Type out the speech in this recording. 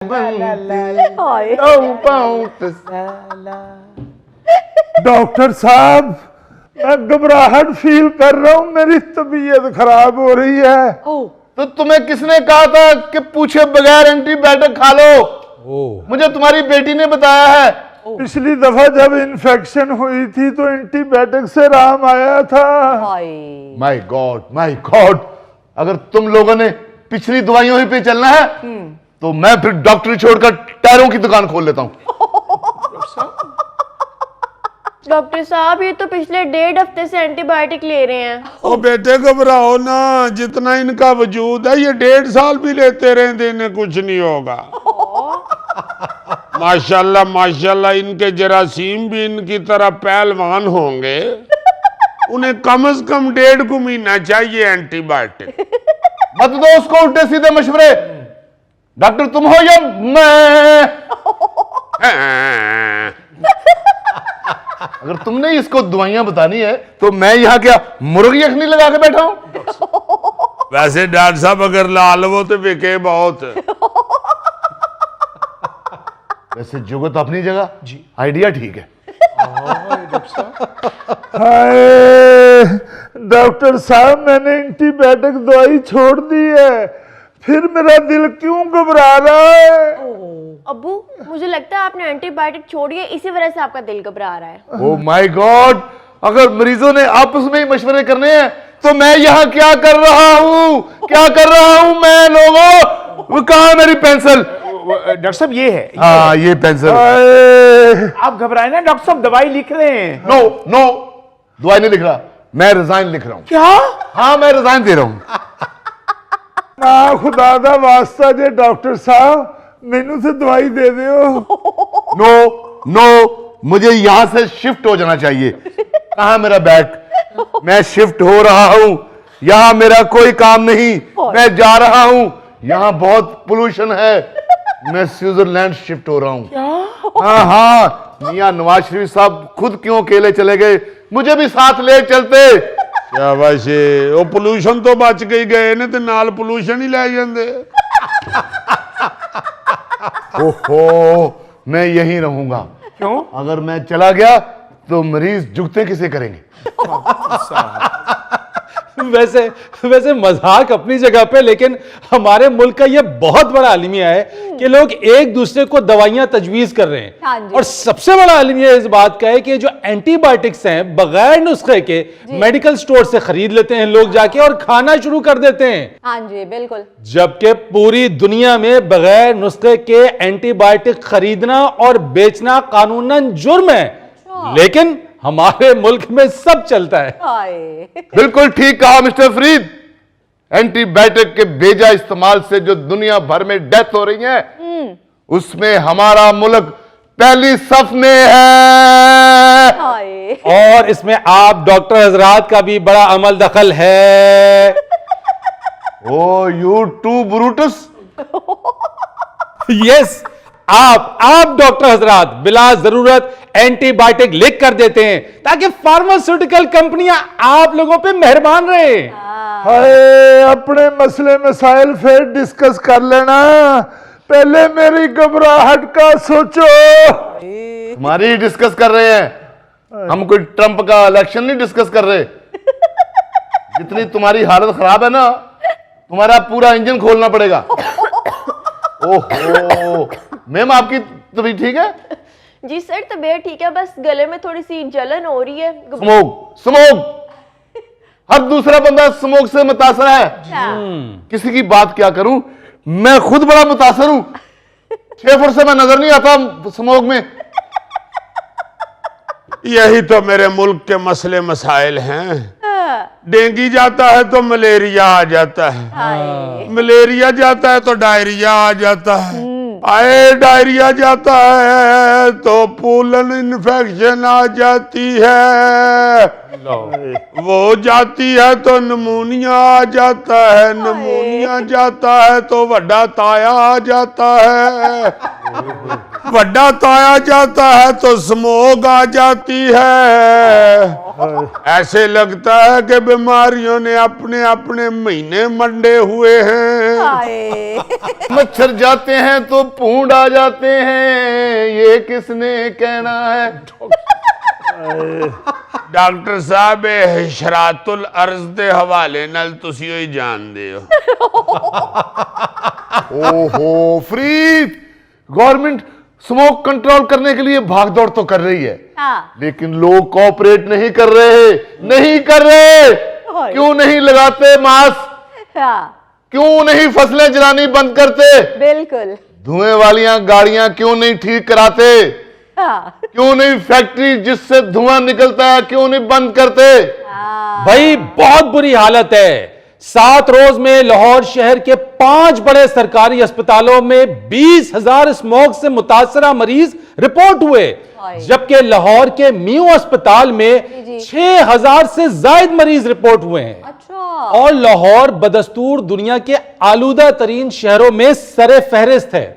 Doctor साहब, मैं घबराहट फील कर रहा हूँ, मेरी तबीयत खराब हो रही है। तो तुम्हें किसने कहा था कि पूछे बगैर एंटीबायोटिक खा लो? मुझे तुम्हारी बेटी ने बताया है। पिछली दफा जब इन्फेक्शन हुई थी तो एंटीबायोटिक से आराम आया था। माय गॉड, अगर तुम लोगों ने पिछली दवाइयों ही पे चलना है तो मैं फिर डॉक्टरी छोड़कर टायरों की दुकान खोल लेता हूं। डॉक्टर साहब, ये तो पिछले 1.5 हफ्ते से एंटीबायोटिक ले रहे हैं। ओ बेटे घबराओ ना, जितना इनका वजूद है ये 1.5 साल भी लेते रहेंगे इन्हें कुछ नहीं होगा। माशाल्लाह माशाल्लाह, इनके जरासीम भी इनकी तरह पहलवान होंगे। उन्हें कम से कम 1.5 महीना चाहिए एंटीबायोटिक। मत दो उसको उल्टे सीधे मशवरे। डॉक्टर तुम हो या मैं? अगर तुमने इसको दवाइयां बतानी है तो मैं यहाँ क्या मुर्गी अखनी लगा के बैठा हूं? वैसे डॉक्टर साहब अगर लाल वो तो बिके बहुत। वैसे जुगत अपनी जगह जी, आइडिया ठीक है। हाय डॉक्टर साहब, मैंने एंटीबायोटिक दवाई छोड़ दी है, फिर मेरा दिल क्यों घबरा रहा है? अब्बू, मुझे लगता है आपने एंटीबायोटिक छोड़ी है, इसी वजह से आपका दिल घबरा रहा है। ओह माय गॉड, अगर मरीजों ने आपस में ही मशवरे करने हैं तो मैं यहाँ क्या कर रहा हूँ? मैं लोगों, वो कहाँ है मेरी पेंसिल? डॉक्टर साहब ये है। हाँ ये पेंसिल। आप घबराए ना, डॉक्टर साहब दवाई लिख रहे हैं। नो, दवाई नहीं लिख रहा, मैं रिजाइन लिख रहा हूँ। क्या? हाँ मैं रिजाइन दे रहा हूँ। ना खुदा दा वास्ता जे डॉक्टर साहब, मैनू से दवाई दे दो। नो, मुझे यहां से शिफ्ट हो जाना चाहिए। कहाँ मेरा बैग? मैं शिफ्ट हो रहा हूं, यहां मेरा कोई काम नहीं, मैं जा रहा हूं, यहां बहुत पोल्यूशन है, मैं स्विट्जरलैंड शिफ्ट हो रहा हूं। हाँ, मियां नवाज शरीफ साहब खुद क्यों अकेले चले गए, मुझे भी साथ ले चलते। शाबाश, वो पोल्यूशन तो बच गई गए ने ते नाल पोल्यूशन ही ले जांदे। ओहो, मैं यहीं रहूंगा। क्यों? अगर मैं चला गया तो मरीज जुगते किसे करेंगे? वैसे मजाक अपनी जगह पे, लेकिन हमारे मुल्क का ये बहुत बड़ा अलमिया है कि लोग एक दूसरे को दवाइयां तजवीज कर रहे हैं। हाँ जी। और सबसे बड़ा अलमिया इस बात का है कि जो एंटीबायोटिक्स हैं बगैर नुस्खे के मेडिकल स्टोर से खरीद लेते हैं लोग जाके और खाना शुरू कर देते हैं। हाँ जी बिल्कुल। जबकि पूरी दुनिया में बगैर नुस्खे के एंटीबायोटिक खरीदना और बेचना कानूनन जुर्म है, लेकिन हमारे मुल्क में सब चलता है। बिल्कुल ठीक कहा मिस्टर फरीद। एंटीबायोटिक के बेजा इस्तेमाल से जो दुनिया भर में डेथ हो रही है, उसमें हमारा मुल्क पहली सफ में है। और इसमें आप डॉक्टर हजरात का भी बड़ा अमल दखल है। ओ यू टू ब्रूटस। यस, आप डॉक्टर हजरात बिला जरूरत एंटीबायोटिक लिख कर देते हैं ताकि फार्मास्यूटिकल कंपनियां आप लोगों पे मेहरबान रहे। हाय, अपने मसले मसाइल फिर डिस्कस कर लेना, पहले मेरी घबराहट का सोचो। हमारी डिस्कस कर रहे हैं, हम कोई ट्रंप का इलेक्शन नहीं डिस्कस कर रहे। जितनी तुम्हारी हालत खराब है ना, तुम्हारा पूरा इंजन खोलना पड़ेगा। ओहो मैम, आपकी तबीयत ठीक है? जी सर, तबीयत ठीक है, बस गले में थोड़ी सी जलन हो रही है। स्मोक, हर दूसरा बंदा स्मोक से मुतासर है। किसी की बात क्या करूं, मैं खुद बड़ा मुतासर हूं। 6 फुट से मैं नजर नहीं आता स्मोक में। यही तो मेरे मुल्क के मसले मसाइल हैं। डेंगू जाता है तो मलेरिया आ जाता है, मलेरिया जाता है तो डायरिया आ जाता है, आए डायरिया जाता है तो पोलन इन्फेक्शन आ जाती है, वो जाती है तो नमूनिया आ जाता है, नमूनिया जाता है तो वड्डा ताया आ जाता है, बड़ा ताया जाता है तो स्मोक आ जाती है। ऐसे लगता है कि बीमारियों ने अपने अपने महीने मंडे हुए हैं। मच्छर जाते हैं तो पूंड आ जाते हैं, ये किसने कहना है? डॉक्टर साहब हशरातुल अर्ज दे हवाले नाल तुसी ही जानदे हो। ओहो फरीद, गवर्नमेंट स्मोक कंट्रोल करने के लिए भाग दौड़ तो कर रही है, लेकिन लोग कोऑपरेट नहीं कर रहे। क्यों नहीं लगाते मास्क? क्यों नहीं फसलें जलानी बंद करते? बिल्कुल। धुएं वालियां गाड़ियां क्यों नहीं ठीक कराते? क्यों नहीं फैक्ट्री जिससे धुआं निकलता है क्यों नहीं बंद करते? भाई बहुत बुरी हालत है। 7 रोज में लाहौर शहर के 5 बड़े सरकारी अस्पतालों में 20,000 स्मोक से मुतासरा मरीज रिपोर्ट हुए, जबकि लाहौर के मियो अस्पताल में 6,000 से ज्यादा मरीज रिपोर्ट हुए हैं। अच्छा। और लाहौर बदस्तूर दुनिया के आलूदा तरीन शहरों में सरे फहरिस्त है।